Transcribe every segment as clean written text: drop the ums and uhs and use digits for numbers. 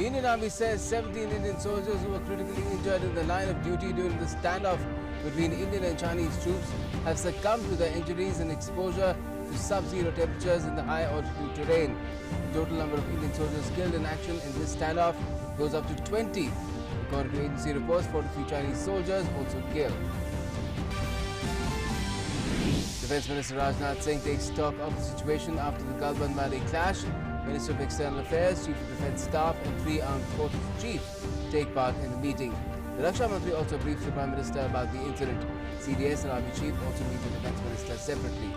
Indian Army says 17 Indian soldiers who were critically injured in the line of duty during the standoff between Indian and Chinese troops have succumbed to their injuries and exposure to sub-zero temperatures in the high altitude terrain. The total number of Indian soldiers killed in action in this standoff goes up to 20. According to agency reports, 43 Chinese soldiers also killed. Defence Minister Rajnath Singh takes stock of the situation after the Galban Valley clash. Minister of External Affairs, Chief of Defence Staff and 3 armed forces chiefs take part in the meeting. The Raksha Mantri also briefs the Prime Minister about the incident. CDS and Army Chief also meet the Defence Minister separately.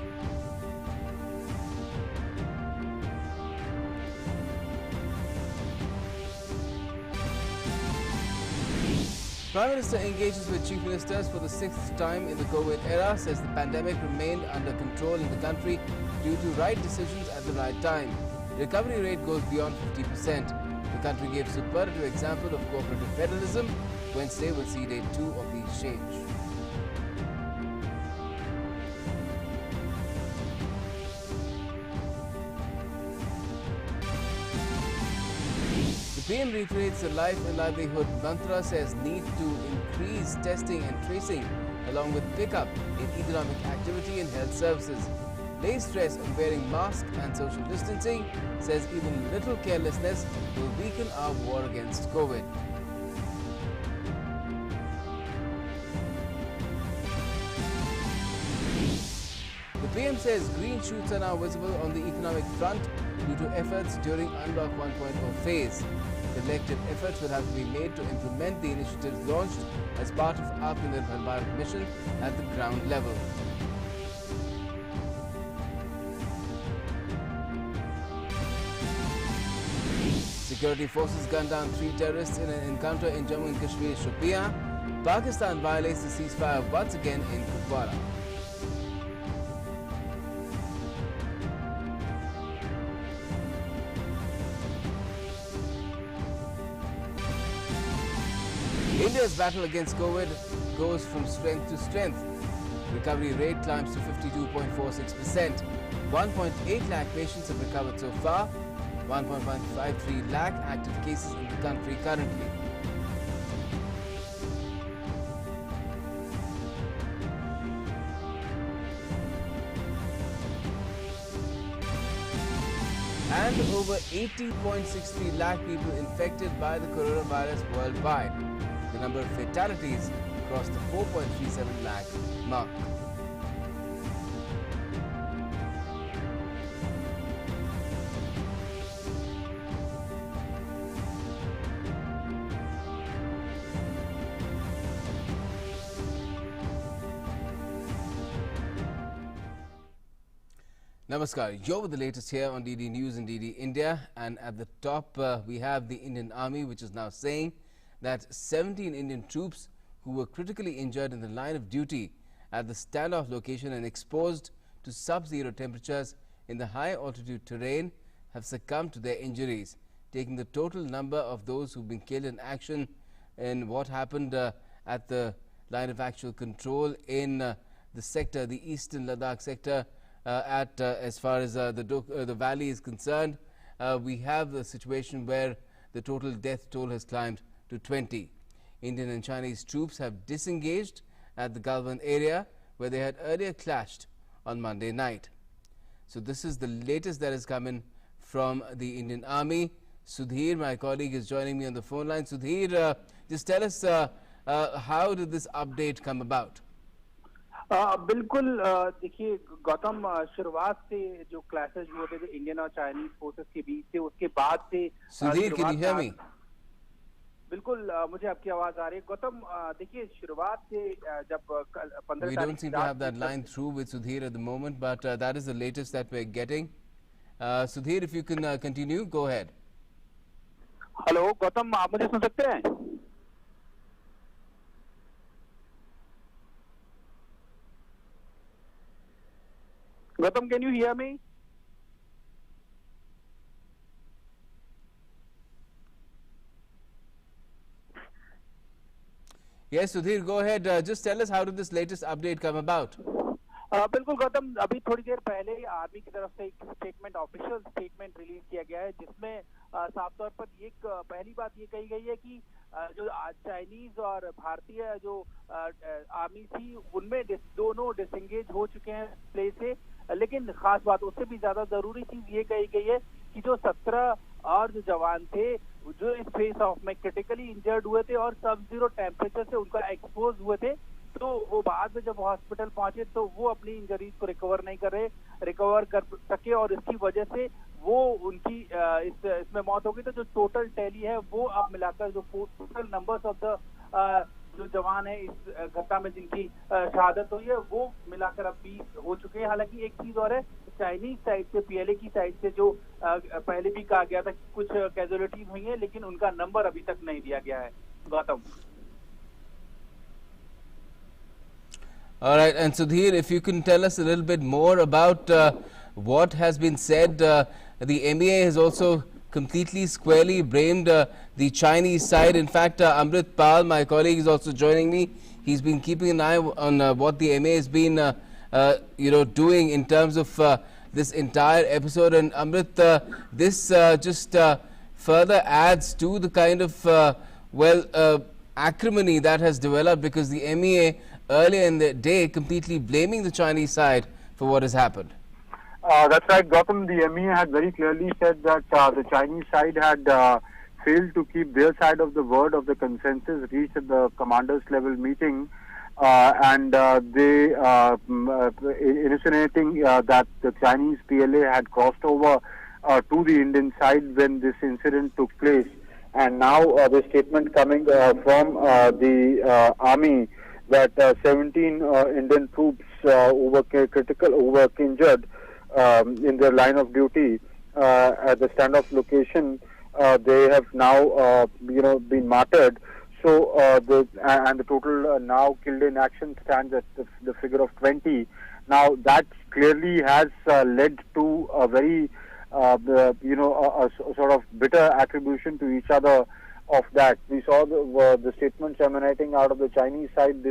Prime Minister engages with Chief Ministers for the 6th time in the COVID era, says the pandemic remained under control in the country due to right decisions at the right time. Recovery rate goes beyond 50%. The country gave superlative example of cooperative federalism. Wednesday will see day 2 of the exchange. The PM reiterates the life and livelihood mantra, says need to increase testing and tracing along with pickup in economic activity and health services. Lays stress on wearing masks and social distancing, says even little carelessness will weaken our war against COVID. The PM says green shoots are now visible on the economic front due to efforts during Unlock 1.0 phase. Collective efforts will have to be made to implement the initiatives launched as part of Atmanirbhar Bharat mission at the ground level. Security forces gunned down 3 terrorists in an encounter in Jammu and Kashmir, Shopian. Pakistan violates the ceasefire once again in Kupwara. India's battle against COVID goes from strength to strength. Recovery rate climbs to 52.46%. 1.8 lakh patients have recovered so far. 1.153 lakh active cases in the country currently. And over 80.63 lakh people infected by the coronavirus worldwide. The number of fatalities crossed the 4.37 lakh mark. Namaskar, you're with the latest here on DD News and DD India, and at the top we have the Indian Army, which is now saying that 17 Indian troops who were critically injured in the line of duty at the standoff location and exposed to sub-zero temperatures in the high altitude terrain have succumbed to their injuries, taking the total number of those who've been killed in action in what happened at the line of actual control in the sector, the eastern Ladakh sector. As far as the valley is concerned, we have the situation where the total death toll has climbed to 20. Indian and Chinese troops have disengaged at the Galwan area where they had earlier clashed on Monday night. So this is the latest that has come in from the Indian Army. Sudhir, my colleague, is joining me on the phone line. Sudhir, just tell us how did this update come about? बिल्कुल देखिए गौतम, शुरुआत से जो clashes हुए थे Indian और Chinese forces के बीच से, उसके बाद से Sudhir, can you hear me? बिल्कुल मुझे आपकी आवाज आ रही है गौतम। देखिए शुरुआत से जब 15 We don't seem to have that line through with Sudhir at the moment, but that is the latest that we're getting. Sudhir, if you can continue, go ahead. Hello Gautam, आप मुझे सुन सकते हैं? Gautam, can you hear me? Yes, Sudhir, go ahead. Just tell us, how did this latest update come about? बिल्कुल गौतम, अभी थोड़ी देर पहले army की तरफ से एक स्टेटमेंट, ऑफिशियल स्टेटमेंट रिलीज किया गया है, जिसमें साफ तौर पर पहली बात ये कही गई है कि जो चाइनीज और भारतीय जो आर्मी थी उनमें दोनों डिसएंगेज हो चुके हैं प्ले से। लेकिन खास बात, उससे भी ज्यादा जरूरी चीज ये कही गई है कि जो 17 और जो जवान थे जो इस फेस ऑफ में क्रिटिकली इंजर्ड हुए थे और सब जीरो टेम्परेचर से उनका एक्सपोज हुए थे, तो वो बाद में जब हॉस्पिटल पहुंचे तो वो अपनी इंजरीज को रिकवर कर सके, और इसकी वजह से वो उनकी इसमें मौत हो गई। तो जो टोटल टैली है वो अब मिलाकर जो टोटल नंबर्स ऑफ द जो जवान है इस घटना में जिनकी शहादत हुई है वो मिलाकर अब 20 हो चुके हैं। हालांकि एक चीज और है, चाइनीज साइड से, पीएलए की साइड से जो पहले भी कहा गया था कि कुछ कैजुअलिटीज हुई है, लेकिन उनका नंबर अभी तक नहीं दिया गया है। Gautam. All right, and Sudhir, if you can tell us a little bit more about what has been said. The MEA has also completely squarely blamed the Chinese side. In fact, Amrit Pal, my colleague, is also joining me. He's been keeping an eye on what the MEA has been, doing in terms of this entire episode. And Amrit, this just further adds to the kind of acrimony that has developed, because the MEA earlier in the day completely blaming the Chinese side for what has happened. That's right, Gautam. The MEA had very clearly said that the Chinese side had failed to keep their side of the word of the consensus reached at the commanders level meeting, and they insinuating that the Chinese PLA had crossed over to the Indian side when this incident took place. And now the statement coming from the army that 17 Indian troops who were injured in their line of duty at the standoff location, they have now been martyred. So the total now killed in action stands at the figure of 20. Now that clearly has led to a very a sort of bitter attribution to each other of that. We saw the statements emanating out of the Chinese side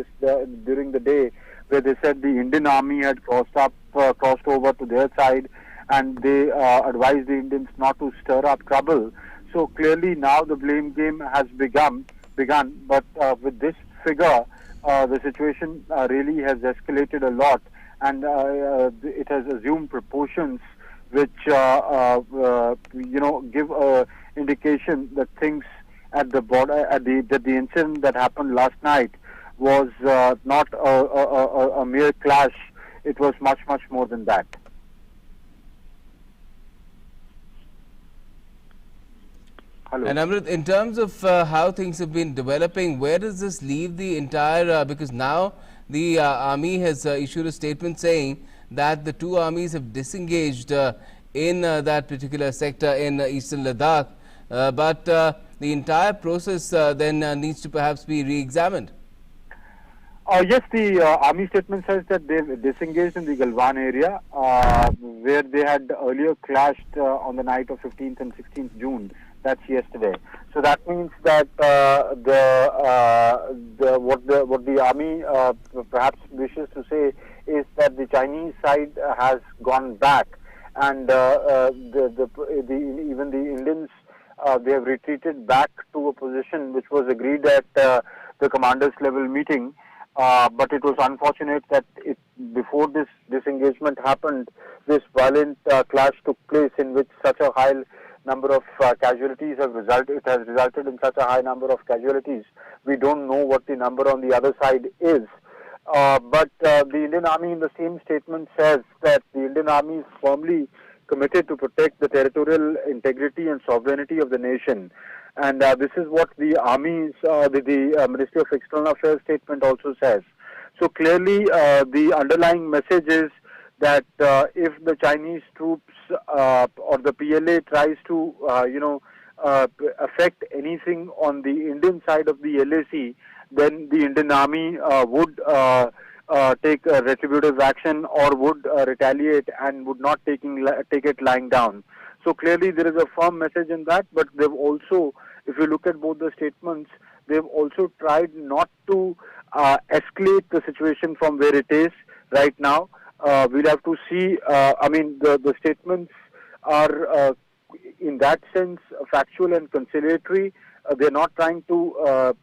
during the day, where they said the Indian army had crossed over to their side, and they advised the Indians not to stir up trouble. So clearly now the blame game has begun. But with this figure, the situation really has escalated a lot, and it has assumed proportions which give a indication that things at the border, that the incident that happened last night was not a mere clash. It was much more than that. Hello. And Amrit, in terms of how things have been developing, where does this leave the entire? Because now the army has issued a statement saying that the two armies have disengaged in that particular sector in eastern Ladakh, but the entire process then needs to perhaps be re-examined. Yes, the army statement says that they've disengaged in the Galwan area, where they had earlier clashed on the night of 15th and 16th June. That's yesterday. So that means that what the army perhaps wishes to say is that the Chinese side has gone back, and even the Indians they have retreated back to a position which was agreed at the commanders level meeting. But it was unfortunate that before this disengagement happened, this violent clash took place, in which such a high number of casualties have resulted. It has resulted in such a high number of casualties. We don't know what the number on the other side is. But the Indian Army in the same statement says that the Indian Army is firmly committed to protect the territorial integrity and sovereignty of the nation. And this is what the Army's, the Ministry of External Affairs statement also says. So clearly the underlying message is that if the Chinese troops or the PLA tries to, affect anything on the Indian side of the LAC, then the Indian Army would take retributive action or would retaliate and would not take it lying down. So clearly there is a firm message in that, but they've also, if you look at both the statements, they've also tried not to escalate the situation from where it is right now. we'll have to see. I mean, the statements are, in that sense, factual and conciliatory. They're not trying to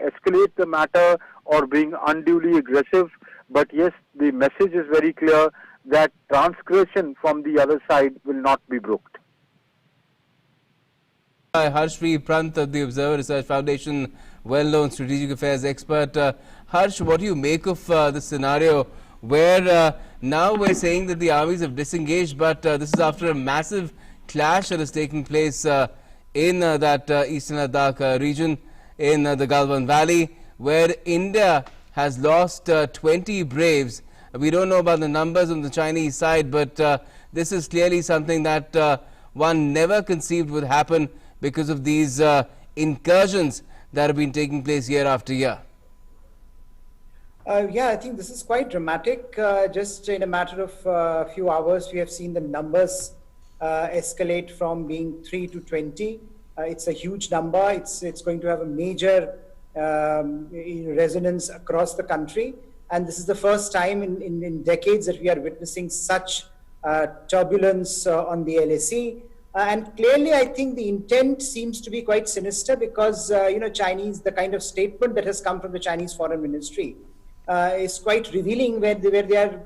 escalate the matter or being unduly aggressive. But yes, the message is very clear that transgression from the other side will not be brooked. Harshpreet Pant of the Observer Research Foundation, well-known strategic affairs expert. Harsh, what do you make of the scenario where now we're saying that the armies have disengaged, but this is after a massive clash that is taking place in that Eastern Ladakh region in the Galwan Valley, where India has lost 20 braves. We don't know about the numbers on the Chinese side, but this is clearly something that one never conceived would happen because of these incursions that have been taking place year after year. Yeah, I think this is quite dramatic. Just in a matter of a few hours, we have seen the numbers escalate from being 3 to 20. It's a huge number. It's going to have a major resonance across the country. And this is the first time in decades that we are witnessing such turbulence on the LAC. And clearly, I think the intent seems to be quite sinister because, Chinese, the kind of statement that has come from the Chinese Foreign Ministry is quite revealing where they are,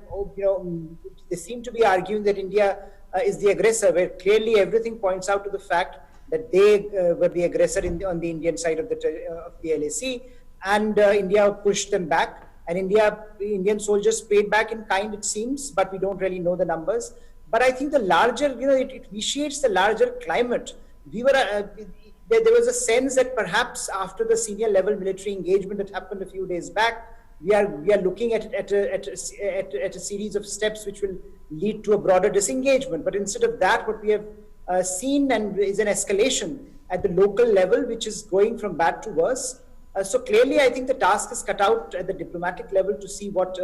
they seem to be arguing that India is the aggressor, where clearly everything points out to the fact that they were the aggressor on the Indian side of the LAC, and India pushed them back, and Indian soldiers paid back in kind, it seems, but we don't really know the numbers. But I think the larger, it vitiates the larger climate. We were, there was a sense that perhaps after the senior level military engagement that happened a few days back, we are looking at a series of steps which will lead to a broader disengagement. But instead of that, what we have seen and is an escalation at the local level, which is going from bad to worse. So clearly, I think the task is cut out at the diplomatic level to see what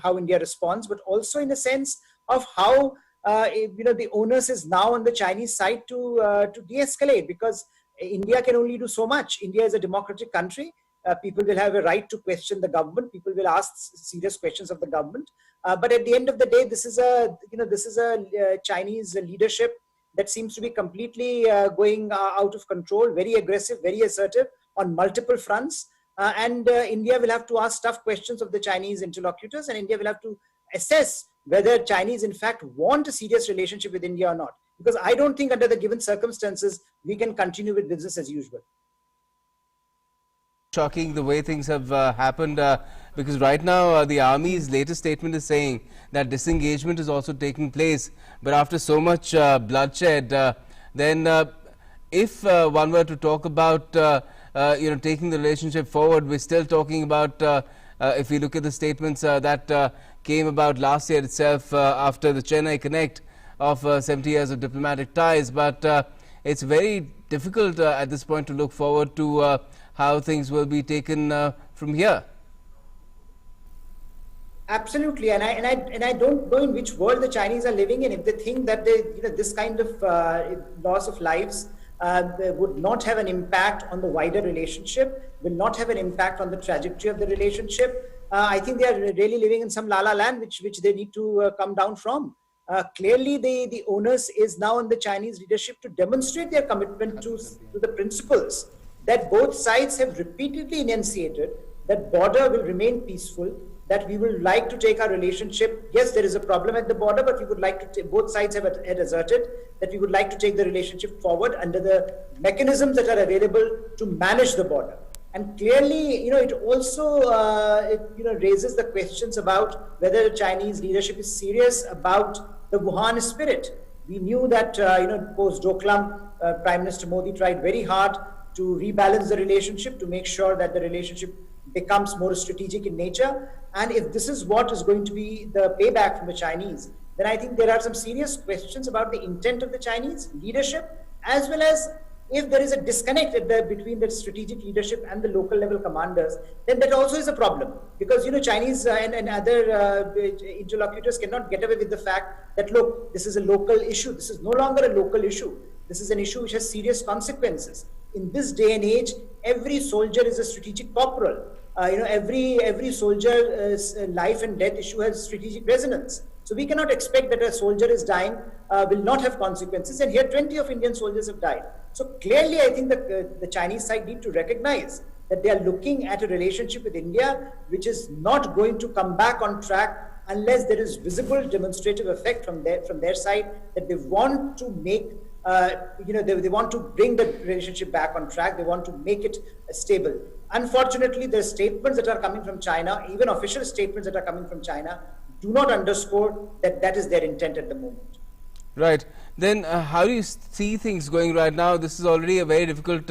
how India responds, but also in the sense of how the onus is now on the Chinese side to de-escalate, because India can only do so much. India is a democratic country. People will have a right to question the government. People will ask serious questions of the government. But at the end of the day, this is a Chinese leadership that seems to be completely going out of control, very aggressive, very assertive on multiple fronts. And India will have to ask tough questions of the Chinese interlocutors, and India will have to assess whether Chinese in fact want a serious relationship with India or not. Because I don't think under the given circumstances, we can continue with business as usual. Shocking the way things have happened, because right now the army's latest statement is saying that disengagement is also taking place, but after so much bloodshed, then if one were to talk about taking the relationship forward, we're still talking about, if we look at the statements that came about last year itself after the Chennai Connect of 70 years of diplomatic ties, but it's very difficult at this point to look forward to how things will be taken from here. Absolutely, and I don't know in which world the Chinese are living in if they think that this kind of loss of lives would not have an impact on the wider relationship, will not have an impact on the trajectory of the relationship. I think they are really living in some la-la land which they need to come down from. Clearly, the onus is now on the Chinese leadership to demonstrate their commitment to the principles that both sides have repeatedly enunciated, that border will remain peaceful, that we will like to take our relationship. Yes, there is a problem at the border, but we would like to both sides had asserted that we would like to take the relationship forward under the mechanisms that are available to manage the border. And clearly, it also raises the questions about whether the Chinese leadership is serious about the Wuhan spirit. We knew that post Doklam, Prime Minister Modi tried very hard to rebalance the relationship, to make sure that the relationship becomes more strategic in nature. And if this is what is going to be the payback from the Chinese, then I think there are some serious questions about the intent of the Chinese leadership, as well as if there is a disconnect between the strategic leadership and the local level commanders, then that also is a problem. Because, Chinese and other interlocutors cannot get away with the fact that, look, this is a local issue. This is no longer a local issue. This is an issue which has serious consequences. In this day and age, every soldier is a strategic corporal. every soldier's life and death issue has strategic resonance. So we cannot expect that a soldier is dying will not have consequences. And here 20 of Indian soldiers have died. So clearly, I think that the Chinese side need to recognize that they are looking at a relationship with India which is not going to come back on track unless there is visible demonstrative effect from their side, that they want to make they want to bring the relationship back on track. They want to make it stable. Unfortunately, the statements that are coming from China, even official statements that are coming from China, do not underscore that that is their intent at the moment. Right. Then how do you see things going right now? This is already a very difficult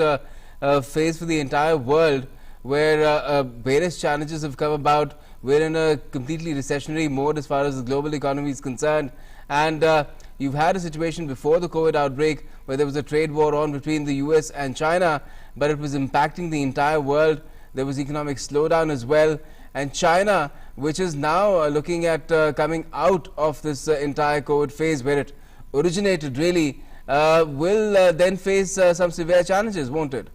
phase for the entire world, where various challenges have come about. We're in a completely recessionary mode as far as the global economy is concerned. And you've had a situation before the COVID outbreak where there was a trade war on between the US and China, but it was impacting the entire world. There was economic slowdown as well. And China, which is now looking at coming out of this entire COVID phase where it originated really, will then face some severe challenges, won't it?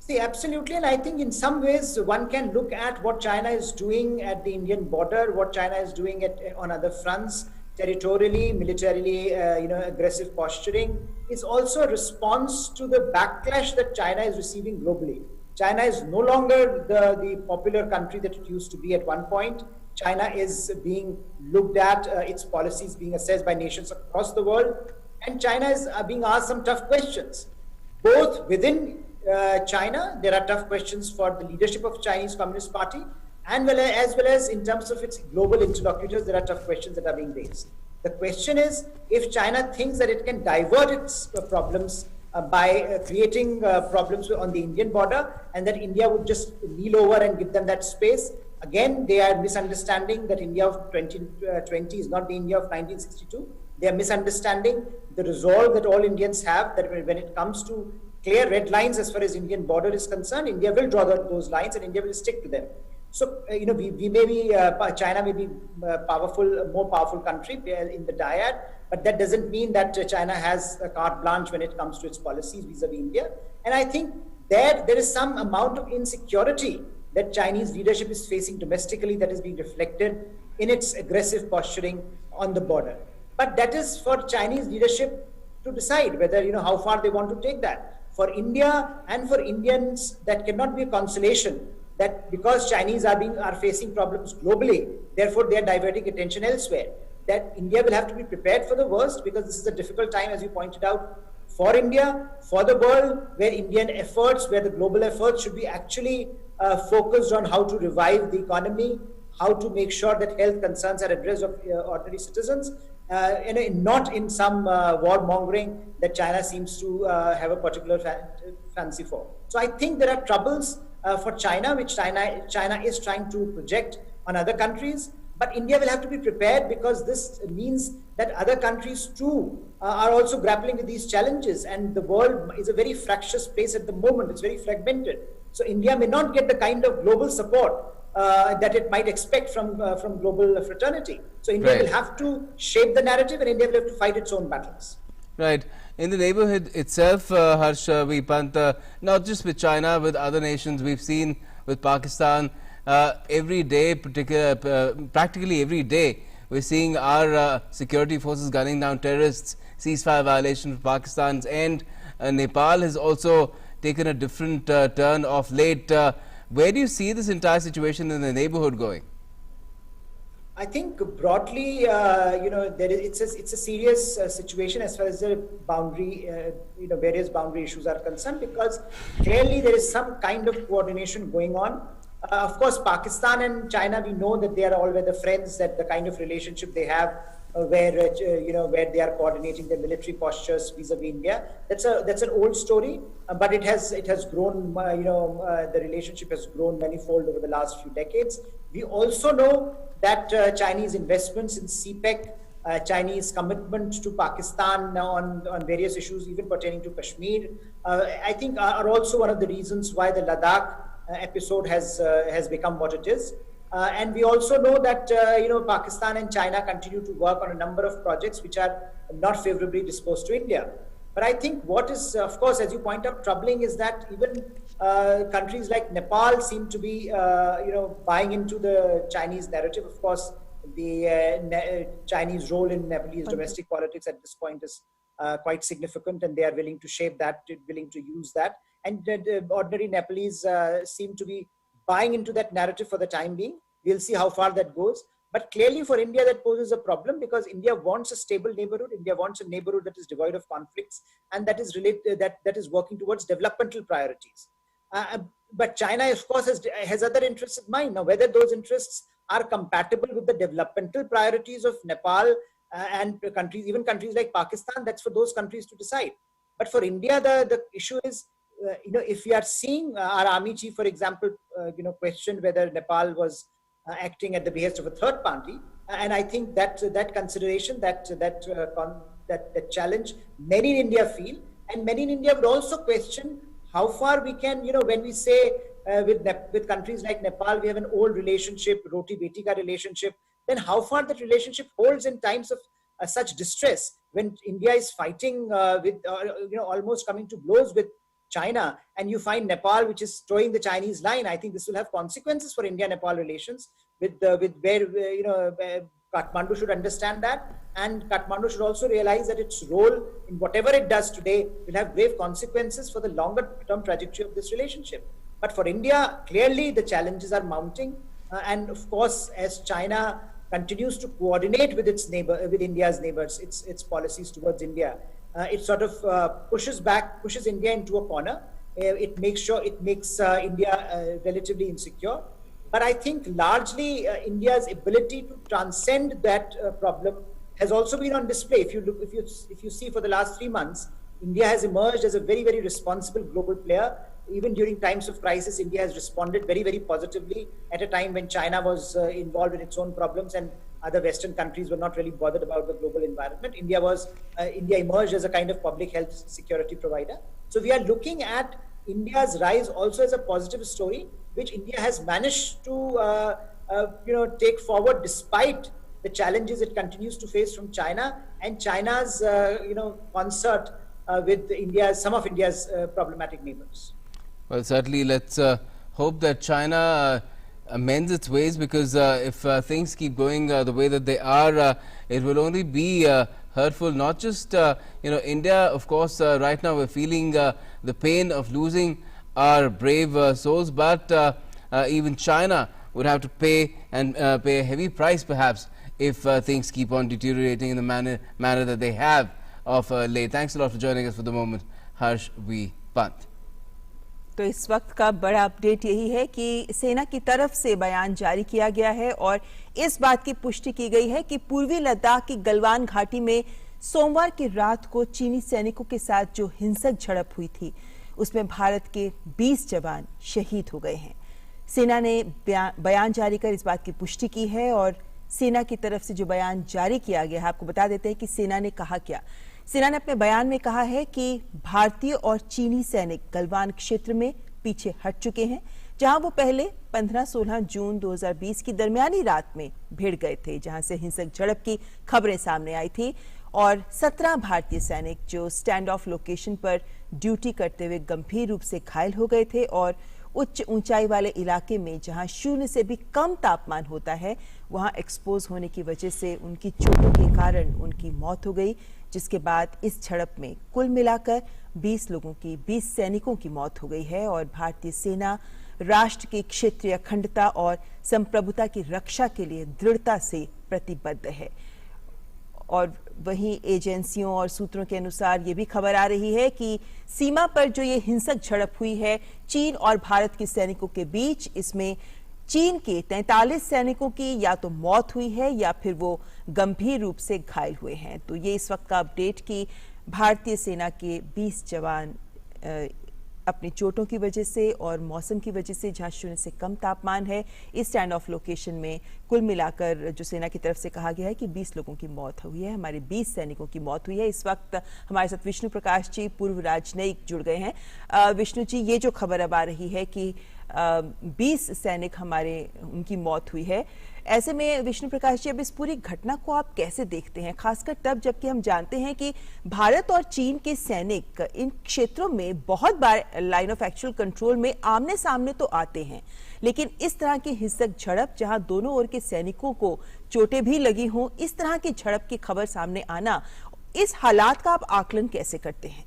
See, absolutely. And I think in some ways one can look at what China is doing at the Indian border, what China is doing on other fronts, territorially, militarily, aggressive posturing, is also a response to the backlash that China is receiving globally. China is no longer the popular country that it used to be at one point. China is being looked at, its policies being assessed by nations across the world, and China is being asked some tough questions. Both within China, there are tough questions for the leadership of Chinese Communist Party, and as well as in terms of its global interlocutors, there are tough questions that are being raised. The question is, if China thinks that it can divert its problems by creating problems on the Indian border, and that India would just kneel over and give them that space, again, they are misunderstanding that India of 2020 is not the India of 1962. They are misunderstanding the resolve that all Indians have, that when it comes to clear red lines as far as Indian border is concerned, India will draw those lines and India will stick to them. So, we may be, China may be more powerful country in the dyad, but that doesn't mean that China has a carte blanche when it comes to its policies vis-a-vis India. And I think there is some amount of insecurity that Chinese leadership is facing domestically that is being reflected in its aggressive posturing on the border. But that is for Chinese leadership to decide whether, how far they want to take that. For India and for Indians, that cannot be a consolation that because Chinese are facing problems globally, therefore they are diverting attention elsewhere. That India will have to be prepared for the worst, because this is a difficult time, as you pointed out, for India, for the world, where Indian efforts, where the global efforts should be actually focused on how to revive the economy, how to make sure that health concerns are addressed of ordinary citizens, not in some warmongering that China seems to have a particular fancy for. So I think there are troubles for China, which China is trying to project on other countries. But India will have to be prepared, because this means that other countries too are also grappling with these challenges. And the world is a very fractious place at the moment. It's very fragmented. So India may not get the kind of global support that it might expect from global fraternity. So India will have to shape the narrative, and India will have to fight its own battles. Right. In the neighborhood itself, Harsh Pant, not just with China, with other nations, we've seen with Pakistan, every day, practically every day, we're seeing our security forces gunning down terrorists, ceasefire violations of Pakistan's end. Nepal has also taken a different turn of late. Where do you see this entire situation in the neighborhood going? I think broadly, it's a serious situation as far as the boundary, various boundary issues are concerned, because clearly there is some kind of coordination going on. Of course, Pakistan and China, we know that they are all the friends, that the kind of relationship they have, where they are coordinating their military postures vis-a-vis India. That's an old story, but it has grown. The relationship has grown manifold over the last few decades. We also know that Chinese investments in CPEC, Chinese commitment to Pakistan on various issues, even pertaining to Kashmir, I think are also one of the reasons why the Ladakh episode has become what it is. And we also know that Pakistan and China continue to work on a number of projects which are not favorably disposed to India. But I think what is, of course, as you point out, troubling is that even countries like Nepal seem to be, buying into the Chinese narrative. Of course, the Chinese role in Nepalese domestic politics at this point is quite significant, and they are willing to shape that, willing to use that. And the ordinary Nepalese seem to be buying into that narrative for the time being. We'll see how far that goes. But clearly for India, that poses a problem, because India wants a stable neighborhood. India wants a neighborhood that is devoid of conflicts and that is related, that is working towards developmental priorities. But China, of course, has other interests in mind. Now, whether those interests are compatible with the developmental priorities of Nepal and countries, even countries like Pakistan, that's for those countries to decide. But for India, the issue is, if we are seeing our army chief, for example, question whether Nepal was acting at the behest of a third party, and I think that consideration, that challenge, many in India feel, and many in India would also question how far we can, when we say with countries like Nepal, we have an old relationship, roti beti ka relationship, then how far that relationship holds in times of such distress, when India is fighting with, almost coming to blows with China, and you find Nepal, which is towing the Chinese line. I think this will have consequences for India-Nepal relations. With where Kathmandu should understand that, and Kathmandu should also realize that its role in whatever it does today will have grave consequences for the longer-term trajectory of this relationship. But for India, clearly the challenges are mounting, and of course, as China continues to coordinate with its with India's neighbors, its policies towards India, it sort of pushes India into a corner. It makes India relatively insecure. But I think largely India's ability to transcend that problem has also been on display. If you see, for the last 3 months, India has emerged as a very, very responsible global player. Even during times of crisis, India has responded very, very positively at a time when China was involved in its own problems and other Western countries were not really bothered about the global environment. India emerged as a kind of public health security provider. So we are looking at India's rise also as a positive story, which India has managed to take forward despite the challenges it continues to face from China and China's concert with some of India's problematic neighbors. Well, certainly let's hope that China amends its ways, because if things keep going the way that they are, it will only be hurtful, not just India. Of course, right now we're feeling the pain of losing our brave souls, but even China would have to pay a heavy price perhaps if things keep on deteriorating in the manner that they have of late. Thanks a lot for joining us for the moment, Harsh V. Pant. तो इस वक्त का बड़ा update यही है कि सेना की तरफ से बयान जारी किया गया है और इस बात की पुष्टि की गई है कि पूर्वी लद्दाख की गलवान घाटी में सोमवार की रात को चीनी सैनिकों के साथ जो हिंसक झड़प हुई थी, उसमें भारत के 20 जवान शहीद हो गए हैं। सेना ने बयान जारी कर इस बात की पुष्टि की है और सेना की तरफ से जो बयान जारी किया गया है, आपको बता देते हैं कि सेना ने कहा क्या। सेना ने अपने बयान में कहा है कि भारतीय और चीनी सैनिक गलवान क्षेत्र में पीछे हट चुके हैं, जहां वो पहले 15-16 जून 2020 की दरमियानी रात में भिड़ गए थे, जहां से हिंसक झड़प की खबरें सामने आई थी और 17 भारतीय सैनिक जो स्टैंड ऑफ लोकेशन पर ड्यूटी करते हुए गंभीर रूप से घायल हो गए थे और उच्च ऊंचाई वाले इलाके में जहां 0 से भी कम तापमान होता है, वहां एक्सपोज होने की वजह से उनकी चोटों के कारण उनकी मौत हो गई, जिसके बाद इस झड़प में कुल मिलाकर 20 सैनिकों की मौत हो गई है और भारतीय सेना राष्ट्र की क्षेत्रीय अखंडता और संप्रभुता की रक्षा के लिए दृढ़ता से प्रतिबद्ध है। और वहीं एजेंसियों और सूत्रों के अनुसार ये भी खबर आ रही है कि सीमा पर जो ये हिंसक झड़प हुई है चीन और भारत के सैनिकों के बीच, इसमें चीन के 43 सैनिकों की या तो मौत हुई है या फिर वो गंभीर रूप से घायल हुए हैं। तो ये इस वक्त का अपडेट कि भारतीय सेना के 20 जवान अपनी चोटों की वजह से और मौसम की वजह से, जहां 0 से कम तापमान है, इस स्टैंड ऑफ लोकेशन में कुल मिलाकर जो सेना की तरफ से कहा गया है कि 20 लोगों की मौत हुई है, हमारे 20 सैनिकों की मौत हुई है। इस वक्त हमारे साथ विष्णु प्रकाश जी, पूर्व राजनयिक, जुड़ गए हैं। विष्णु जी, ये जो खबर अब आ रही है कि 20 सैनिक हमारे उनकी मौत हुई है। ऐसे में विष्णु प्रकाश जी, अब इस पूरी घटना को आप कैसे देखते हैं, खासकर तब जबकि हम जानते हैं कि भारत और चीन के सैनिक इन क्षेत्रों में बहुत बार लाइन ऑफ एक्चुअल कंट्रोल में आमने सामने तो आते हैं, लेकिन इस तरह की हिंसक झड़प जहां दोनों ओर के सैनिकों को चोटें भी लगी हों, इस तरह की झड़प की खबर सामने आना, इस हालात का आप आकलन कैसे करते हैं?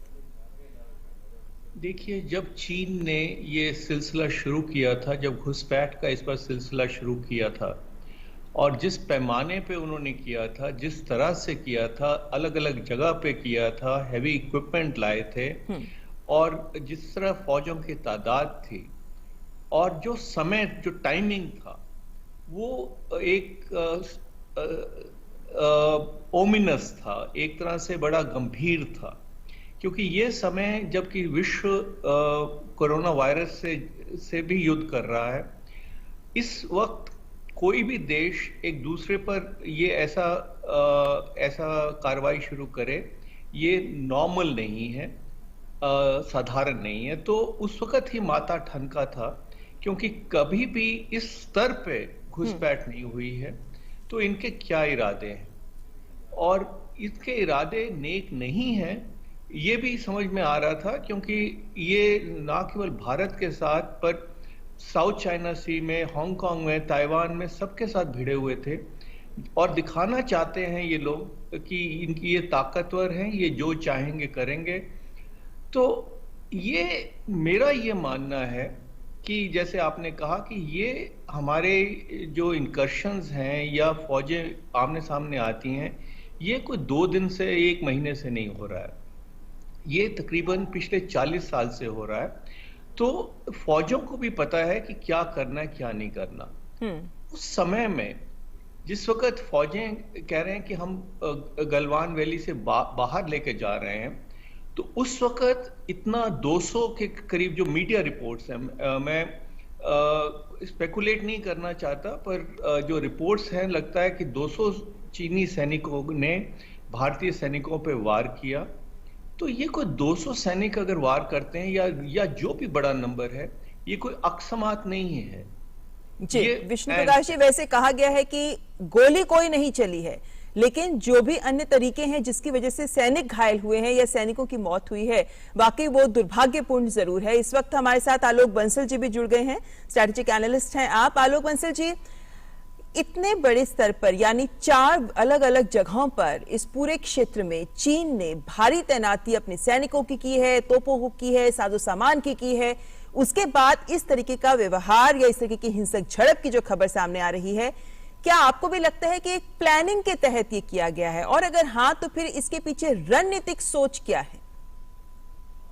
देखिए, जब चीन ने ये सिलसिला शुरू किया था, जब घुसपैठ का इस पर सिलसिला शुरू किया था और जिस पैमाने पे उन्होंने किया था, जिस तरह से किया था, अलग अलग जगह पे किया था, हैवी इक्विपमेंट लाए थे और जिस तरह फौजों की तादाद थी और जो समय, जो टाइमिंग था, वो एक ओमिनस था, एक तरह से बड़ा गंभीर था, क्योंकि ये समय जबकि विश्व कोरोना वायरस से भी युद्ध कर रहा है, इस वक्त कोई भी देश एक दूसरे पर ये ऐसा कार्रवाई शुरू करे, ये नॉर्मल नहीं है, साधारण नहीं है। तो उस वक्त ही माथा ठनका था, क्योंकि कभी भी इस स्तर पे घुसपैठ नहीं हुई है। तो इनके क्या इरादे हैं और इसके इरादे नेक नहीं हैं, ये भी समझ में आ रहा था, क्योंकि ये ना केवल भारत के साथ पर साउथ चाइना सी में, हांगकांग में, ताइवान में सबके साथ भिड़े हुए थे और दिखाना चाहते हैं ये लोग कि इनकी ये ताकतवर हैं, ये जो चाहेंगे करेंगे। तो ये मेरा ये मानना है कि जैसे आपने कहा कि ये हमारे जो इनकर्शंस हैं या फौजें आमने सामने आती हैं, ये कोई 2 दिन से 1 महीने से नहीं हो रहा है, ये तकरीबन पिछले 40 साल से हो रहा है। तो फौजों को भी पता है कि क्या करना है, क्या नहीं करना। उस समय में जिस वक्त फौजें कह रहे हैं कि हम गलवान वैली से बाहर लेके जा रहे हैं, तो उस वक्त इतना 200 के करीब जो मीडिया रिपोर्ट्स हैं, मैं स्पेकुलेट नहीं करना चाहता, पर जो रिपोर्ट्स हैं, लगता है कि 200 चीनी सैनिकों ने भारतीय सैनिकों पे वार किया। तो ये कोई 200 सैनिक अगर वार करते हैं या जो भी बड़ा नंबर है, ये कोई अकस्मात नहीं है। जी विष्णु प्रकाश जी, वैसे कहा गया है कि गोली कोई नहीं चली है, लेकिन जो भी अन्य तरीके हैं जिसकी वजह से सैनिक घायल हुए हैं या सैनिकों की मौत हुई है, वाकई वो दुर्भाग्यपूर्ण जरूर है। इस वक्त हमारे साथ आलोक बंसल जी भी जुड़ गए हैं, स्ट्रैटेजिक एनालिस्ट हैं आप। आलोक बंसल जी, इतने बड़े स्तर पर यानी 4 अलग अलग जगहों पर इस पूरे क्षेत्र में चीन ने भारी तैनाती अपने सैनिकों की है, तोपों की है, साजो सामान की है, उसके बाद इस तरीके का व्यवहार या इस तरीके की हिंसक झड़प की जो खबर सामने आ रही है, क्या आपको भी लगता है कि एक प्लानिंग के तहत ये किया गया है, और अगर हाँ तो फिर इसके पीछे रणनीतिक सोच क्या है?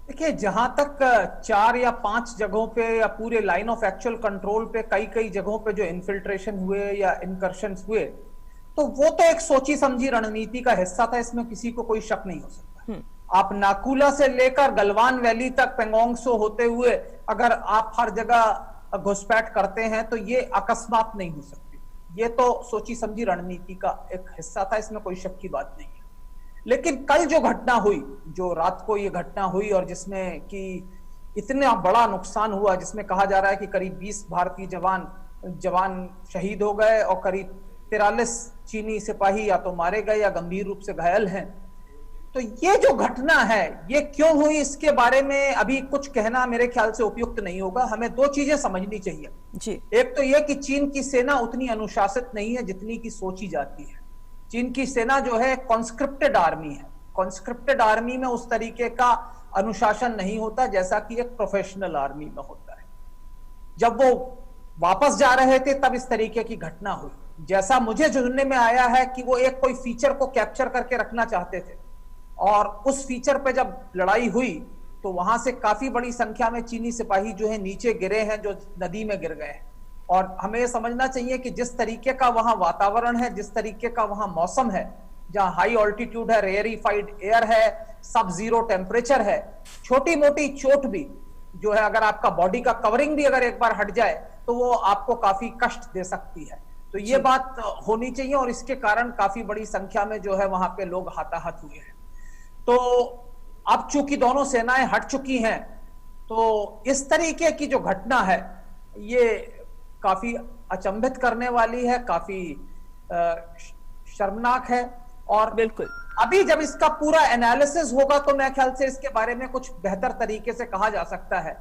देखिए, जहां तक 4 या 5 जगहों पे या पूरे लाइन ऑफ एक्चुअल कंट्रोल पे कई जगहों पे जो इन्फिल्ट्रेशन हुए या इनकर्शंस हुए, तो वो तो एक सोची समझी रणनीति का हिस्सा था, इसमें किसी को कोई शक नहीं हो सकता। आप नाकूला से लेकर गलवान वैली तक, पेंगोंग सो होते हुए अगर आप हर जगह घुसपैठ करते हैं तो ये अकस्मात नहीं हो सकती, ये तो सोची समझी रणनीति का एक हिस्सा था, इसमें कोई शक की बात नहीं है। लेकिन कल जो घटना हुई, जो रात को ये घटना हुई और जिसमें कि इतना बड़ा नुकसान हुआ, जिसमें कहा जा रहा है कि करीब 20 भारतीय जवान शहीद हो गए और करीब 43 चीनी सिपाही या तो मारे गए या गंभीर रूप से घायल हैं। तो ये जो घटना है, ये क्यों हुई, इसके बारे में अभी कुछ कहना मेरे ख्याल से उपयुक्त नहीं होगा। हमें 2 चीजें समझनी चाहिए जी। एक तो ये कि चीन की सेना उतनी अनुशासित नहीं है जितनी की सोची जाती है। चीन की सेना जो है कॉन्स्क्रिप्टेड आर्मी है। कॉन्स्क्रिप्टेड आर्मी में उस तरीके का अनुशासन नहीं होता जैसा कि एक प्रोफेशनल आर्मी में होता है। जब वो वापस जा रहे थे तब इस तरीके की घटना हुई। जैसा मुझे सुनने में आया है कि वो एक कोई फीचर को कैप्चर करके रखना चाहते थे और उस फीचर पे जब लड़ाई हुई तो वहां से काफी बड़ी संख्या में चीनी सिपाही जो है नीचे गिरे हैं, जो नदी में गिर गए हैं। और हमें ये समझना चाहिए कि जिस तरीके का वहां वातावरण है, जिस तरीके का वहां मौसम है, जहां हाई ऑल्टीट्यूड है, रेयरिफाइड एयर है, सब जीरो टेम्परेचर है, छोटी मोटी चोट भी जो है, अगर आपका बॉडी का कवरिंग भी अगर एक बार हट जाए तो वो आपको काफी कष्ट दे सकती है। तो ये बात होनी चाहिए और इसके कारण काफी बड़ी संख्या में जो है वहां पे लोग हताहत हुए हैं। तो अब चूंकि दोनों सेनाएं हट चुकी हैं, तो इस तरीके की जो घटना है ये काफी अचंभित करने वाली है, काफी शर्मनाक है। और बिल्कुल अभी जब इसका पूरा एनालिसिस होगा तो मेरे ख्याल से इसके बारे में कुछ बेहतर तरीके से कहा जा सकता है।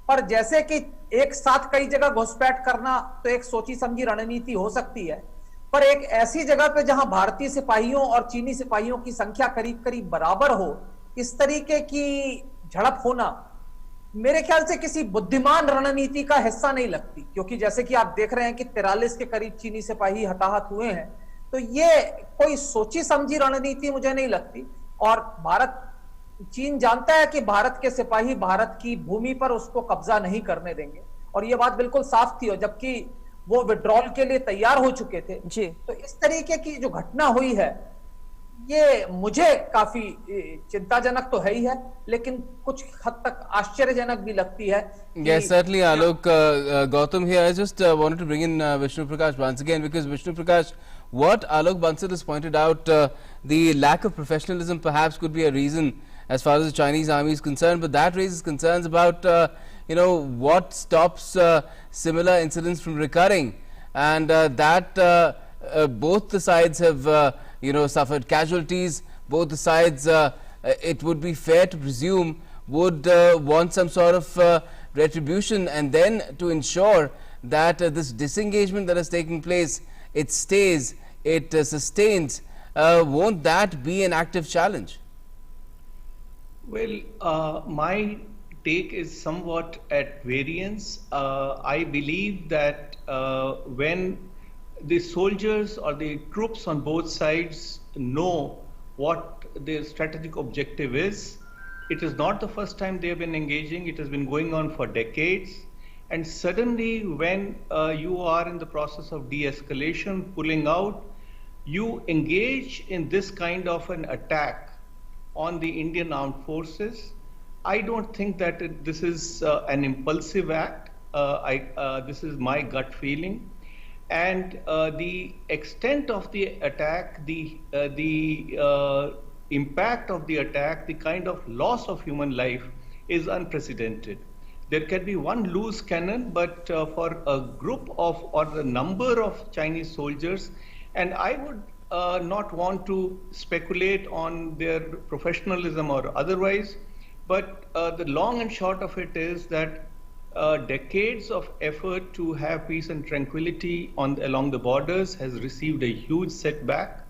पर जैसे कि एक साथ कई जगह घुसपैठ करना तो एक सोची समझी रणनीति हो सकती है, पर एक ऐसी जगह पे जहां भारतीय सिपाहियों और चीनी सिपाहियों की संख्या करीब करीब बराबर हो, इस तरीके की झड़प होना मेरे ख्याल से किसी बुद्धिमान रणनीति का हिस्सा नहीं लगती, क्योंकि जैसे कि आप देख रहे हैं कि 43 के करीब चीनी सिपाही हताहत हुए हैं, तो ये कोई सोची समझी रणनीति मुझे नहीं लगती। और चीन जानता है कि भारत के सिपाही भारत की भूमि पर उसको कब्जा नहीं करने देंगे, और ये बात बिल्कुल साफ थी, और जबकि वो विड्रॉल के लिए तैयार हो चुके थे जी। तो इस तरीके की जो घटना हुई है ये मुझे काफी चिंताजनक तो है ही है, लेकिन कुछ हद तक आश्चर्यजनक भी लगती है। Yes, certainly, Alok. Gautam here. I just wanted to bring in Vishnu Prakash once again, because Vishnu Prakash, what Alok Bansal has pointed out, the lack of professionalism perhaps could be a reason as far as the Chinese army is concerned, but that raises concerns about what stops similar incidents from recurring, and that both the sides have suffered casualties. Both the sides, it would be fair to presume, would want some sort of retribution, and then to ensure that this disengagement that has taken place, it stays, it sustains. Won't that be an active challenge? Well, my take is somewhat at variance. I believe that when the soldiers or the troops on both sides know what their strategic objective is, it is not the first time they have been engaging. It has been going on for decades. And suddenly when you are in the process of de-escalation, pulling out, you engage in this kind of an attack on the Indian armed forces. I don't think that this is an impulsive act. This is my gut feeling. And the extent of the attack, the impact of the attack, the kind of loss of human life is unprecedented. There can be one loose cannon, but for a group of or the number of Chinese soldiers, and I would not want to speculate on their professionalism or otherwise, but the long and short of it is that decades of effort to have peace and tranquility along the borders has received a huge setback.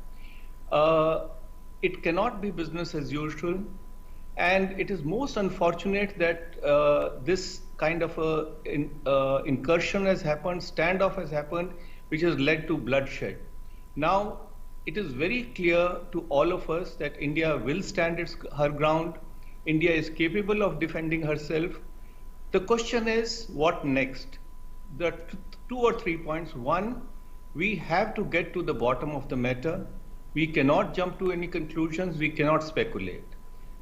It cannot be business as usual, and it is most unfortunate that this kind of incursion has happened, standoff has happened, which has led to bloodshed. Now, it is very clear to all of us that India will stand her ground. India is capable of defending herself. The question is, what next? There are 2 or 3 points. One, we have to get to the bottom of the matter. We cannot jump to any conclusions. We cannot speculate.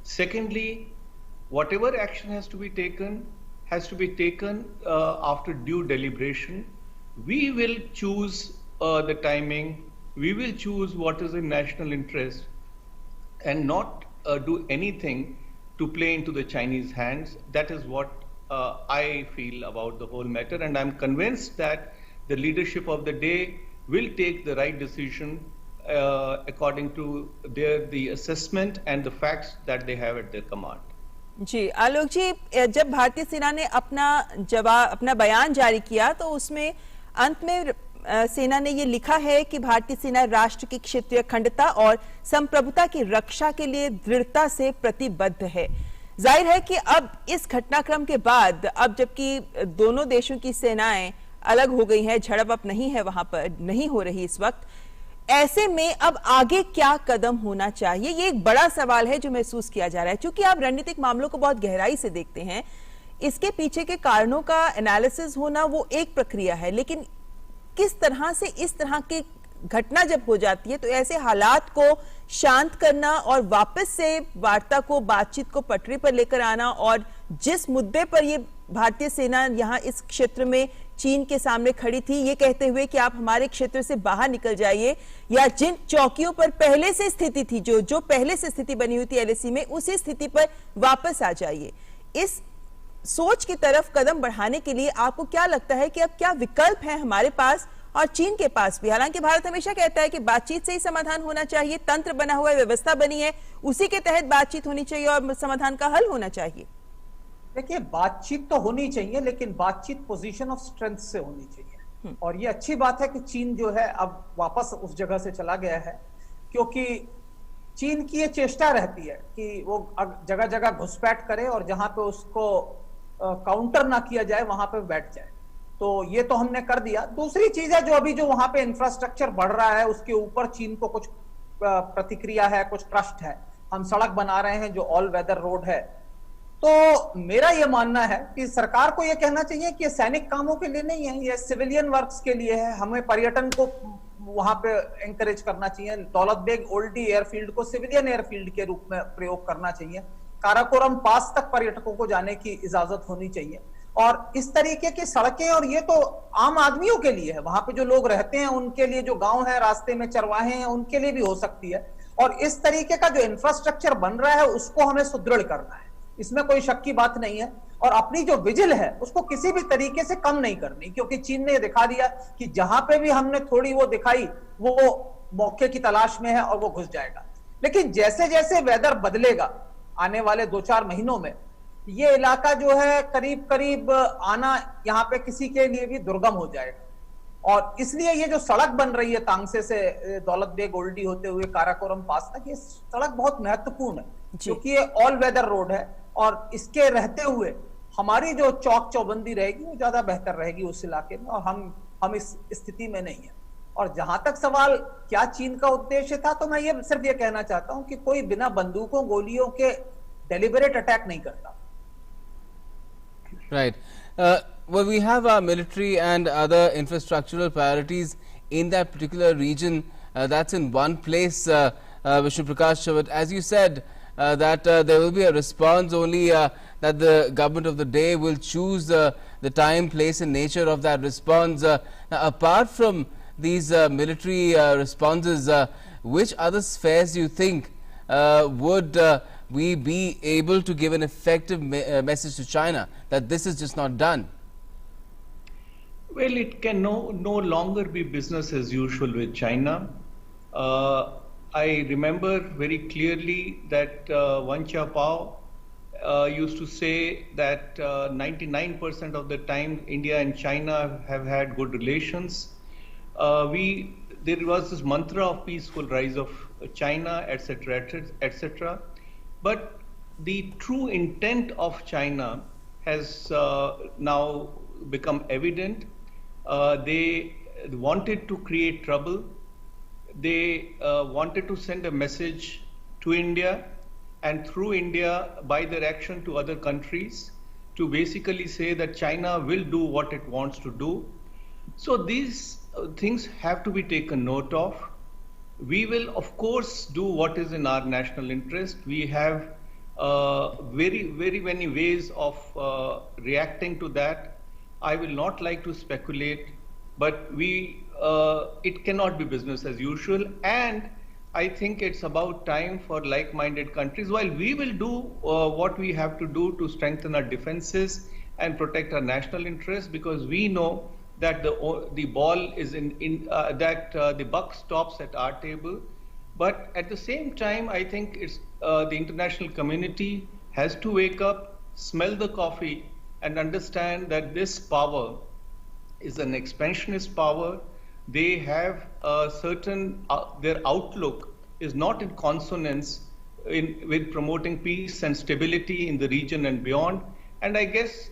Secondly, whatever action has to be taken after due deliberation. We will choose the timing. We will choose what is in national interest and not do anything to play into the Chinese hands. That is what I feel about the whole matter, and I'm convinced that the leadership of the day will take the right decision according to the assessment and the facts that they have at their command. जी आलोक जी, जब भारतीय सेना ने अपना बयान जारी किया तो उसमें अंत में सेना ने ये लिखा है कि भारतीय सेना राष्ट्र की क्षेत्रीय अखंडता और संप्रभुता की रक्षा के लिए दृढ़ता से प्रतिबद्ध है। जाहिर है कि अब इस घटनाक्रम के बाद, अब जबकि दोनों देशों की सेनाएं अलग हो गई हैं, झड़प अब नहीं है, वहां पर नहीं हो रही इस वक्त, ऐसे में अब आगे क्या कदम होना चाहिए, ये एक बड़ा सवाल है जो महसूस किया जा रहा है। क्योंकि आप रणनीतिक मामलों को बहुत गहराई से देखते हैं, इसके पीछे के कारणों का एनालिसिस होना वो एक प्रक्रिया है, लेकिन किस तरह से इस तरह की घटना जब हो जाती है तो ऐसे हालात को शांत करना और वापस से वार्ता को, बातचीत को पटरी पर लेकर आना, और जिस मुद्दे पर ये भारतीय सेना यहाँ इस क्षेत्र में चीन के सामने खड़ी थी, ये कहते हुए कि आप हमारे क्षेत्र से बाहर निकल जाइए, या जिन चौकियों पर पहले से स्थिति थी, जो पहले से स्थिति बनी हुई थी LAC में, उसी स्थिति पर वापस आ जाइए, इस सोच की तरफ कदम बढ़ाने के लिए आपको क्या लगता है कि अब क्या विकल्प है हमारे पास और चीन के पास भी? हालांकि भारत हमेशा कहता है कि बातचीत से ही समाधान होना चाहिए, तंत्र बना हुआ है, व्यवस्था बनी है, उसी के तहत बातचीत होनी चाहिए और समाधान का हल होना चाहिए। देखिए, बातचीत तो होनी चाहिए, लेकिन बातचीत पोजीशन ऑफ स्ट्रेंथ से होनी चाहिए। और ये अच्छी बात है कि चीन जो है अब वापस उस जगह से चला गया है, क्योंकि चीन की ये चेष्टा रहती है कि वो जगह जगह घुसपैठ करे और जहां पे उसको काउंटर ना किया जाए वहां पे बैठ जाए। तो ये तो हमने कर दिया। दूसरी चीज है, जो वहां पे इंफ्रास्ट्रक्चर बढ़ रहा है उसके ऊपर चीन को कुछ प्रतिक्रिया है, कुछ ट्रस्ट है। हम सड़क बना रहे हैं जो ऑल वेदर रोड है। तो मेरा ये मानना है कि सरकार को ये कहना चाहिए कि ये सैनिक कामों के लिए नहीं है, ये सिविलियन वर्क्स के लिए है। हमें पर्यटन को वहां पे एंकरेज करना चाहिए। दौलत बेग ओल्डी एयरफील्ड को सिविलियन एयरफील्ड के रूप में प्रयोग करना चाहिए। काराकोरम पास तक पर्यटकों को जाने की इजाजत होनी चाहिए। और इस तरीके की सड़कें, और ये तो आम आदमियों के लिए है, वहां पे जो लोग रहते हैं उनके लिए, जो गांव है, रास्ते में चरवाहे हैं, उनके लिए भी हो सकती है। और इस तरीके का जो इंफ्रास्ट्रक्चर बन रहा है उसको हमें सुदृढ़ करना है, इसमें कोई शक की बात नहीं है। और अपनी जो विजिल है उसको किसी भी तरीके से कम नहीं करनी, क्योंकि चीन ने दिखा दिया कि जहां पे भी हमने थोड़ी वो दिखाई, वो मौके की तलाश में है और वो घुस जाएगा। लेकिन जैसे जैसे वेदर बदलेगा आने वाले 2-4 महीनों में, ये इलाका जो है करीब करीब आना यहाँ पे किसी के लिए भी दुर्गम हो जाएगा। और इसलिए ये जो सड़क बन रही है तांगसे से दौलत बेग ओल्डी होते हुए काराकोरम पास तक, ये सड़क बहुत महत्वपूर्ण है, क्योंकि ये ऑल वेदर रोड है। और इसके रहते हुए हमारी जो चौक चौबंदी रहेगी वो ज्यादा बेहतर रहेगी उस इलाके में, और हम इस स्थिति में नहीं है। और जहां तक सवाल क्या चीन का उद्देश्य था, तो मैं ये सिर्फ ये कहना चाहता हूं कि कोई बिना बंदूकों गोलियों के डेलिबरेट अटैक नहीं करता। Right. Well, we have our military and other infrastructural priorities in that particular region. That's in one place, Vishnu Prakash. But as you said, that there will be a response only that the government of the day will choose the time, place and nature of that response. Now, apart from these military responses, which other spheres do you think would we be able to give an effective message to China that this is just not done? Well, it can no longer be business as usual with China. I remember very clearly that Wen Jiabao used to say that 99% of the time India and China have had good relations. There was this mantra of peaceful rise of China, etc., etc. But the true intent of China has now become evident. They wanted to create trouble. They wanted to send a message to India, and through India, by their action to other countries, to basically say that China will do what it wants to do. So these things have to be taken note of. We will, of course, do what is in our national interest. We have very many ways of reacting to that. I will not like to speculate, but it cannot be business as usual. And I think it's about time for like-minded countries, while we will do what we have to do to strengthen our defenses and protect our national interests, because we know that the ball is the buck stops at our table. But at the same time, I think it's the international community has to wake up, smell the coffee, and understand that this power is an expansionist power. They have a certain their outlook is not in consonance with promoting peace and stability in the region and beyond. And I guess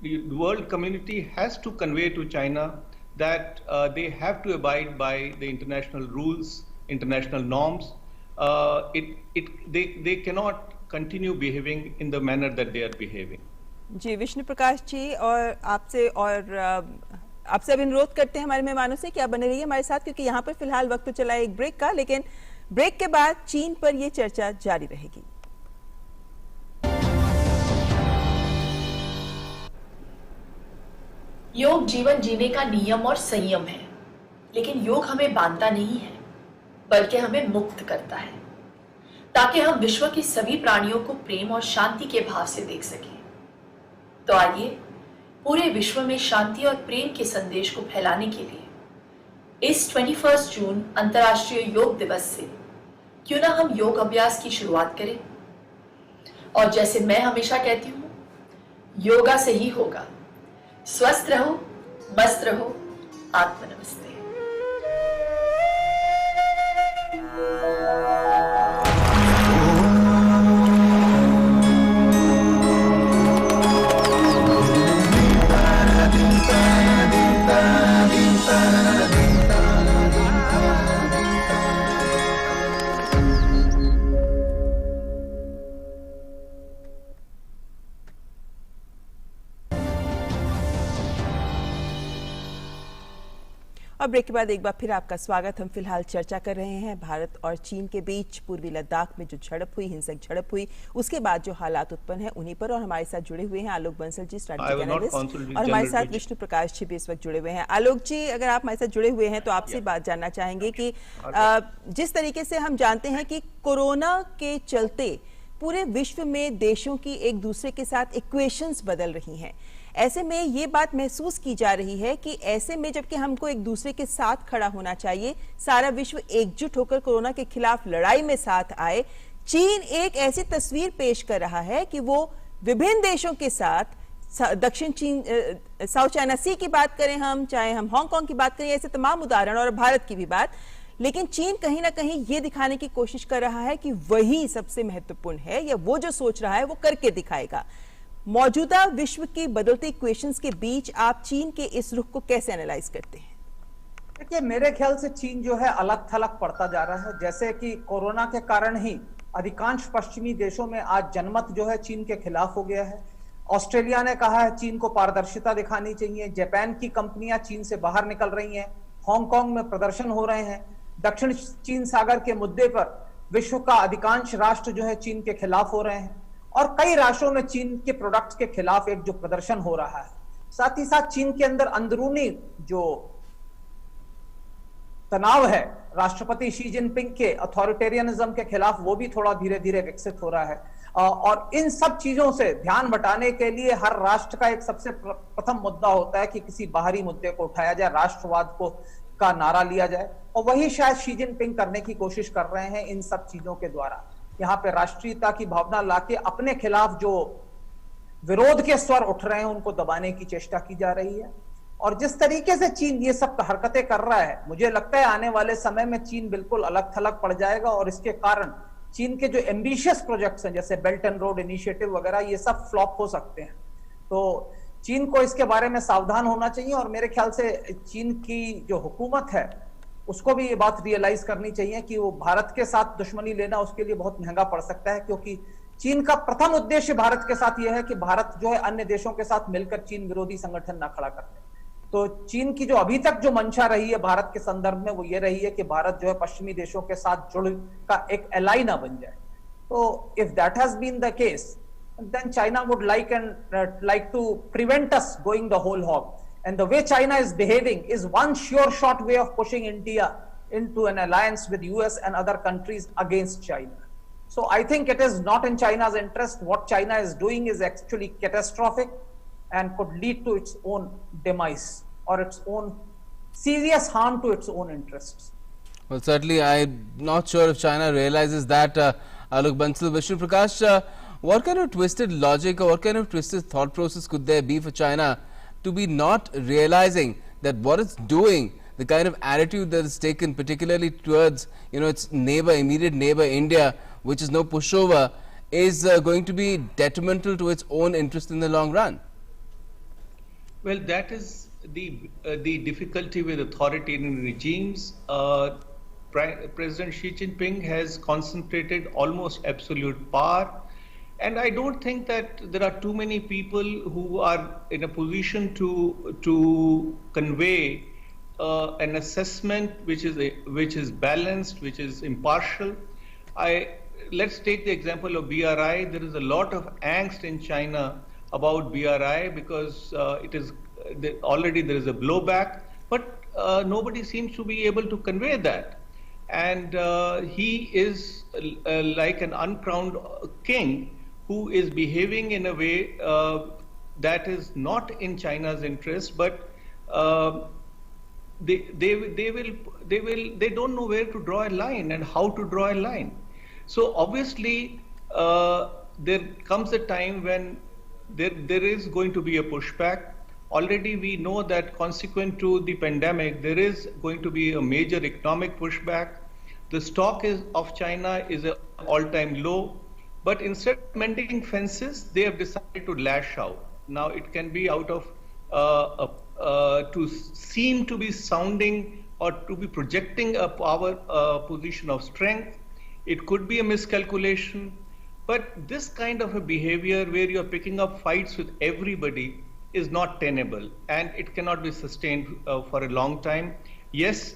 the world community has to convey to China that they have to abide by the international rules, international norms. They cannot continue behaving in the manner that they are behaving. जी, विष्णु प्रकाश जी, और आपसे अब अनुरोध करते हैं हमारे मेहमानों से कि आप बने रहिए हमारे साथ, क्योंकि यहाँ पर फिलहाल वक्त तो चला है एक ब्रेक का, लेकिन ब्रेक के बाद चीन पर ये चर्चा जारी रहेगी। योग जीवन जीने का नियम और संयम है, लेकिन योग हमें बांधता नहीं है, बल्कि हमें मुक्त करता है, ताकि हम विश्व के सभी प्राणियों को प्रेम और शांति के भाव से देख सकें। तो आइए पूरे विश्व में शांति और प्रेम के संदेश को फैलाने के लिए इस 21 जून अंतर्राष्ट्रीय योग दिवस से क्यों ना हम योग अभ्यास की शुरुआत करें। और जैसे मैं हमेशा कहती हूँ, योगा से ही होगा। स्वस्थ रहो, मस्त रहो, आत्म नमस्ते। और ब्रेक के बाद एक बार फिर आपका स्वागत। हम फिलहाल चर्चा कर रहे हैं भारत और चीन के बीच पूर्वी लद्दाख में जो झड़प हुई, हिंसक झड़प हुई, उसके बाद जो हालात उत्पन्न है उन्हीं पर। और हमारे साथ जुड़े हुए हैं आलोक बंसल जी, स्ट्रैटेजिक एनालिस्ट, और हमारे साथ विष्णु प्रकाश जी भी इस वक्त जुड़े हुए हैं। आलोक जी, अगर आप हमारे साथ जुड़े हुए हैं तो आपसे बात जानना चाहेंगे कि जिस तरीके से हम जानते हैं कि कोरोना के चलते पूरे विश्व में देशों की एक दूसरे के साथ इक्वेशंस बदल रही हैं, ऐसे में ये बात महसूस की जा रही है कि ऐसे में जबकि हमको एक दूसरे के साथ खड़ा होना चाहिए, सारा विश्व एकजुट होकर कोरोना के खिलाफ लड़ाई में साथ आए, चीन एक ऐसी तस्वीर पेश कर रहा है कि वो विभिन्न देशों के साथ, दक्षिण चीन, साउथ चाइना सी की बात करें हम, चाहे हम हांगकांग की बात करें, ऐसे तमाम उदाहरण, और भारत की भी बात, लेकिन चीन कहीं ना कहीं ये दिखाने की कोशिश कर रहा है कि वही सबसे महत्वपूर्ण है, या वो जो सोच रहा है वो करके दिखाएगा। मौजूदा विश्व की बदलती इक्वेशंस के बीच आप चीन के इस रुख को कैसे एनालाइज करते हैं? देखिए, मेरे ख्याल से चीन जो है अलग थलग पड़ता जा रहा है। जैसे कि कोरोना के कारण ही अधिकांश पश्चिमी देशों में आज जनमत जो है चीन के खिलाफ हो गया है। ऑस्ट्रेलिया ने कहा है चीन को पारदर्शिता दिखानी चाहिए, जापान की कंपनियां चीन से बाहर निकल रही हैं, हांगकांग में प्रदर्शन हो रहे हैं, दक्षिण चीन सागर के मुद्दे पर विश्व का अधिकांश राष्ट्र जो है चीन के खिलाफ हो रहे हैं, और कई राष्ट्रों में चीन के प्रोडक्ट्स के खिलाफ एक जो प्रदर्शन हो रहा है। साथ ही साथ चीन के अंदर अंदरूनी जो तनाव है राष्ट्रपति शी जिनपिंग के अथॉरिटेरियनिज्म के खिलाफ, वो भी थोड़ा धीरे धीरे विकसित हो रहा है। और इन सब चीजों से ध्यान बटाने के लिए हर राष्ट्र का एक सबसे प्रथम मुद्दा होता है कि किसी बाहरी मुद्दे को उठाया जाए, राष्ट्रवाद को का नारा लिया जाए, और वही शायद शी जिनपिंग करने की कोशिश कर रहे हैं इन सब चीजों के द्वारा। यहाँ पे राष्ट्रीयता की भावना लाके अपने खिलाफ जो विरोध के स्वर उठ रहे हैं उनको दबाने की चेष्टा की जा रही है। और जिस तरीके से चीन ये सब हरकतें कर रहा है, मुझे लगता है आने वाले समय में चीन बिल्कुल अलग थलग पड़ जाएगा, और इसके कारण चीन के जो एम्बिशियस प्रोजेक्ट्स हैं जैसे बेल्ट एंड रोड इनिशिएटिव वगैरह, ये सब फ्लॉप हो सकते हैं। तो चीन को इसके बारे में सावधान होना चाहिए, और मेरे ख्याल से चीन की जो हुकूमत है उसको भी ये बात रियलाइज करनी चाहिए कि वो भारत के साथ दुश्मनी लेना उसके लिए बहुत महंगा पड़ सकता है, क्योंकि चीन का प्रथम उद्देश्य भारत के साथ यह है कि भारत जो है अन्य देशों के साथ मिलकर चीन विरोधी संगठन ना खड़ा करते। तो चीन की जो अभी तक जो मंशा रही है भारत के संदर्भ में, वो ये रही है कि भारत जो है पश्चिमी देशों के साथ जुड़ का एक एलाई ना बन जाए। तो if that has been the case, then China would like to prevent us going the whole hog. And the way China is behaving is one sure shot way of pushing India into an alliance with US and other countries against China. So I think it is not in China's interest. What China is doing is actually catastrophic and could lead to its own demise or its own serious harm to its own interests. Well, certainly I'm not sure if China realizes that. Alok Bansal, Vishnu Prakash, what kind of twisted logic or what kind of twisted thought process could there be for China to be not realizing that what it's doing, the kind of attitude that is taken particularly towards, its neighbor, immediate neighbor India, which is no pushover, is going to be detrimental to its own interest in the long run? Well, that is the difficulty with authoritarian regimes. President Xi Jinping has concentrated almost absolute power. And I don't think that there are too many people who are in a position to convey an assessment which is balanced, which is impartial. Let's take the example of BRI. There is a lot of angst in China about BRI because already there is a blowback, but nobody seems to be able to convey that. And he is like an uncrowned king who is behaving in a way that is not in China's interest, but they don't know where to draw a line and how to draw a line. So obviously there comes a time when there is going to be a pushback. Already we know that consequent to the pandemic, there is going to be a major economic pushback. The stock of China is an all-time low, but instead of mending fences, they have decided to lash out. Now it can be out of to seem to be sounding or to be projecting a power position of strength. It could be a miscalculation, but this kind of a behavior where you're picking up fights with everybody is not tenable, and it cannot be sustained for a long time. Yes,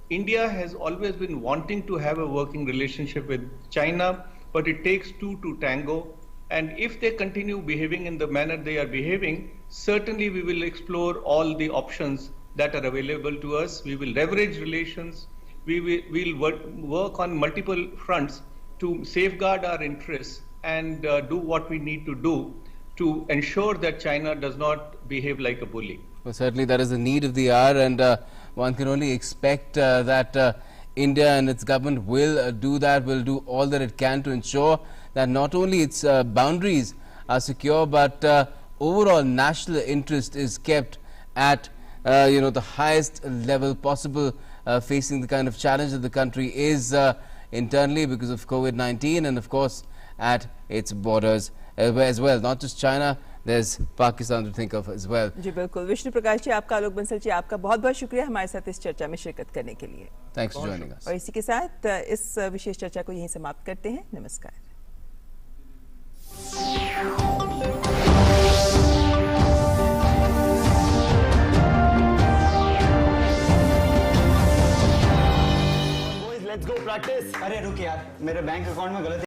India has always been wanting to have a working relationship with China, but it takes two to tango. And if they continue behaving in the manner they are behaving, certainly we will explore all the options that are available to us. We will leverage relations. We'll work on multiple fronts to safeguard our interests and do what we need to do to ensure that China does not behave like a bully. Well, certainly that is the need of the hour, and one can only expect that India and its government will do that, will do all that it can to ensure that not only its boundaries are secure, but overall national interest is kept at the highest level possible, facing the kind of challenge that the country is internally because of COVID-19, and of course at its borders as well. Not just China, there's Pakistan to think of as well. जी बिल्कुल। विष्णु प्रकाश जी, आपका, आलोक बंसल जी, आपका बहुत बहुत शुक्रिया हमारे साथ इस चर्चा में शिरकत करने के लिए। Thanks for joining us. और इसी के साथ इस विशेष चर्चा को यहीं समाप्त करते हैं। नमस्कार। Let's go practice. अरे रुक यार, मेरे बैंक अकाउंट में गलत